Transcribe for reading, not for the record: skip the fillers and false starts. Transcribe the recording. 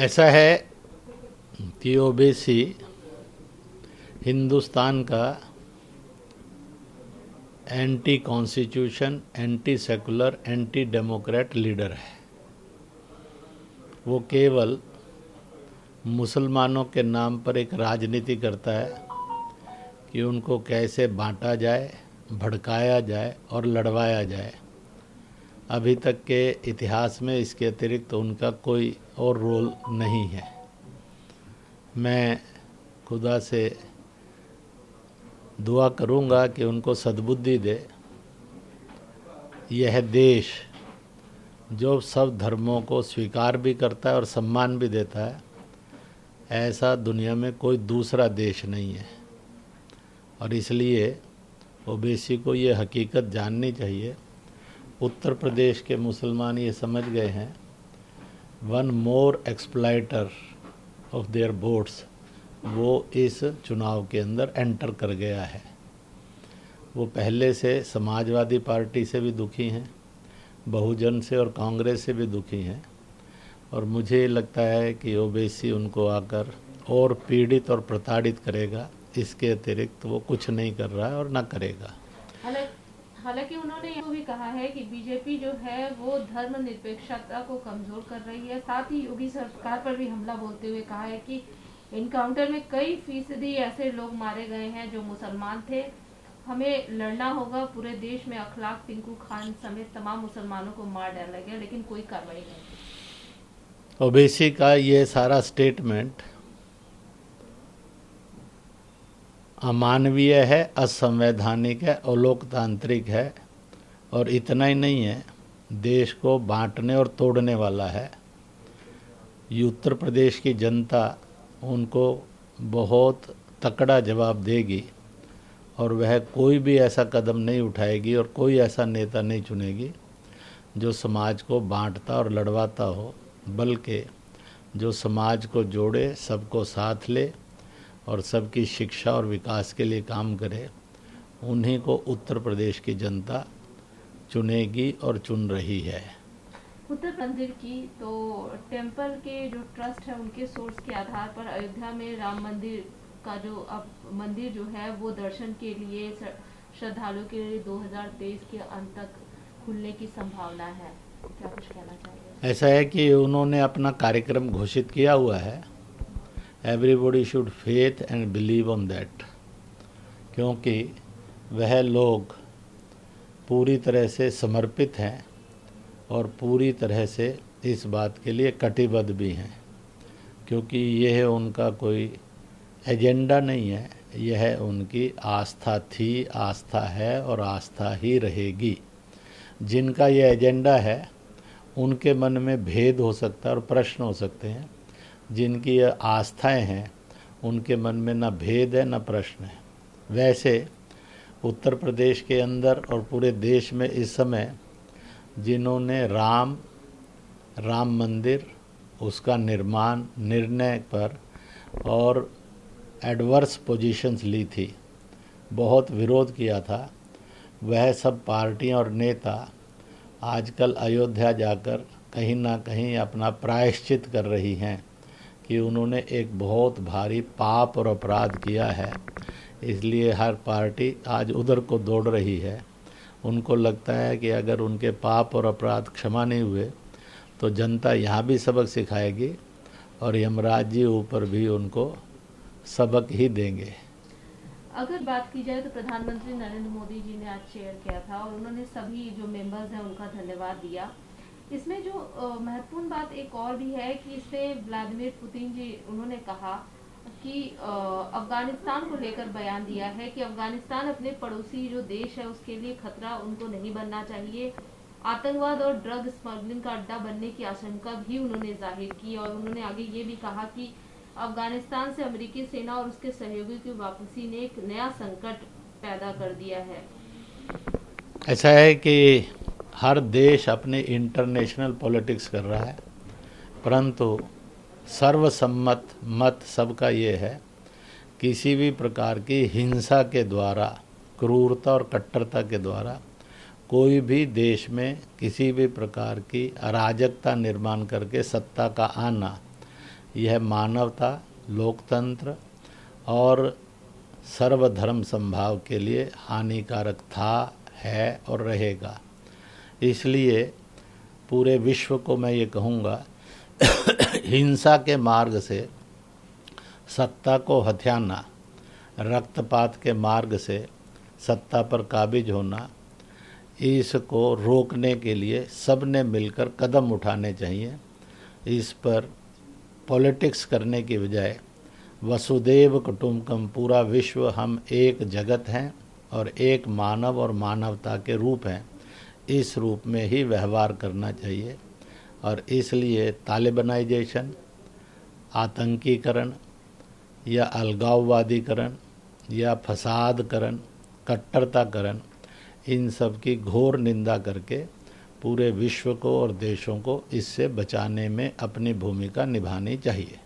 ऐसा है कि ओबीसी हिंदुस्तान का anti constitution, anti secular, anti Democrat leader है। वो केवल मुसलमानों के नाम पर एक राजनीति करता है कि उनको कैसे बांटा जाए, भड़काया जाए और लड़वाया जाए। अभी तक के इतिहास में इसके अतिरिक्त उनका कोई और रोल नहीं है। मैं खुदा से दुआ करूंगा कि उनको सद्बुद्धि दे। यह देश जो सब धर्मों को स्वीकार भी करता है और सम्मान भी देता है, ऐसा दुनिया में कोई दूसरा देश नहीं है। और इसलिए ओबीसी को ये हकीकत जाननी चाहिए। उत्तर प्रदेश के मुसलमान ये समझ गए हैं, one more exploiter of their votes वो इस चुनाव के अंदर एंटर कर गया है। वो पहले से समाजवादी पार्टी से भी दुखी हैं, बहुजन से और कांग्रेस से भी दुखी हैं, और मुझे लगता है कि ओबीसी उनको आकर और पीड़ित और प्रताड़ित करेगा। इसके अतिरिक्त वो कुछ नहीं कर रहा है और ना करेगा। हालांकि उन्होंने ये भी कहा है कि बीजेपी जो है वो धर्मनिरपेक्षता को कमजोर कर रही है। साथ ही योगी सरकार पर भी हमला बोलते हुए कहा है कि इनकाउंटर में कई फीसदी ऐसे लोग मारे गए हैं जो मुसलमान थे। हमें लड़ना होगा। पूरे देश में अखलाक टिंकू खान समेत तमाम मुसलमानों को मार डाला गया, लेकिन कोई कार्रवाई नहीं। ओबीसी का ये सारा स्टेटमेंट अमानवीय है, असंवैधानिक है, अलोकतांत्रिक है, और इतना ही नहीं है, देश को बांटने और तोड़ने वाला है। ये उत्तर प्रदेश की जनता उनको बहुत तकड़ा जवाब देगी और वह कोई भी ऐसा कदम नहीं उठाएगी और कोई ऐसा नेता नहीं चुनेगी जो समाज को बांटता और लड़वाता हो, बल्कि जो समाज को जोड़े, सबको साथ ले और सबकी शिक्षा और विकास के लिए काम करे। उन्हीं को उत्तर प्रदेश की जनता चुनेगी और चुन रही है। उत्तर मंदिर की तो टेंपल के जो ट्रस्ट है उनके सोर्स के आधार पर अयोध्या में राम मंदिर का जो अब मंदिर जो है वो दर्शन के लिए श्रद्धालुओं के लिए 2023 के अंत तक खुलने की संभावना है। क्या कुछ कहना चाहिए? ऐसा है कि उन्होंने अपना कार्यक्रम घोषित किया हुआ है, everybody should faith and believe on that, क्योंकि वह लोग पूरी तरह से समर्पित हैं और पूरी तरह से इस बात के लिए कटिबद्ध भी हैं, क्योंकि यह उनका कोई एजेंडा नहीं है, यह उनकी आस्था थी, आस्था है और आस्था ही रहेगी। जिनका यह एजेंडा है उनके मन में भेद हो सकता है और प्रश्न हो सकते हैं। जिनकी यह आस्थाएं हैं उनके मन में ना भेद है ना प्रश्न है। वैसे उत्तर प्रदेश के अंदर और पूरे देश में इस समय जिन्होंने राम मंदिर उसका निर्माण निर्णय पर और एडवर्स पोजीशंस ली थी, बहुत विरोध किया था, वह सब पार्टियां और नेता आजकल अयोध्या जाकर कहीं ना कहीं अपना प्रायश्चित कर रही हैं कि उन्होंने एक बहुत भारी पाप और अपराध किया है। इसलिए हर पार्टी आज उधर को दौड़ रही है। उनको लगता है कि अगर उनके पाप और अपराध क्षमा नहीं हुए तो जनता यहाँ भी सबक सिखाएगी और यमराज जी ऊपर भी उनको सबक ही देंगे। अगर बात की जाए तो प्रधानमंत्री नरेंद्र मोदी जी ने आज शेयर किया था और उन्होंने सभी जो मेंबर्स हैं उनका धन्यवाद दिया। इसमें जो महत्वपूर्ण बात एक और भी है कि इसमें व्लादिमीर पुतिन जी उन्होंने कहा कि अफगानिस्तान को लेकर बयान दिया है कि अफगानिस्तान अपने पड़ोसी जो देश है उसके लिए खतरा उनको नहीं बनना चाहिए। आतंकवाद और ड्रग स्मगलिंग का अड्डा बनने की आशंका भी उन्होंने जाहिर की और उन्होंने आगे ये भी कहा कि अफगानिस्तान से अमेरिकी सेना और उसके सहयोगियों की वापसी ने एक नया संकट पैदा कर दिया है। ऐसा है कि हर देश अपने इंटरनेशनल पॉलिटिक्स कर रहा है, परंतु सर्वसम्मत मत सबका ये है, किसी भी प्रकार की हिंसा के द्वारा, क्रूरता और कट्टरता के द्वारा कोई भी देश में किसी भी प्रकार की अराजकता निर्माण करके सत्ता का आना, यह मानवता, लोकतंत्र और सर्वधर्म संभाव के लिए हानिकारक था, है और रहेगा। इसलिए पूरे विश्व को मैं ये कहूँगा हिंसा के मार्ग से सत्ता को हथियाना, रक्तपात के मार्ग से सत्ता पर काबिज होना, इसको रोकने के लिए सब ने मिलकर कदम उठाने चाहिए। इस पर पॉलिटिक्स करने की बजाय वसुदेव कुटुंबकम, पूरा विश्व हम एक जगत हैं और एक मानव और मानवता के रूप हैं, इस रूप में ही व्यवहार करना चाहिए। और इसलिए तालिबानाइजेशन, आतंकीकरण या अलगाववादीकरण या फसादकरण, कट्टरताकरण, इन सब की घोर निंदा करके पूरे विश्व को और देशों को इससे बचाने में अपनी भूमिका निभानी चाहिए।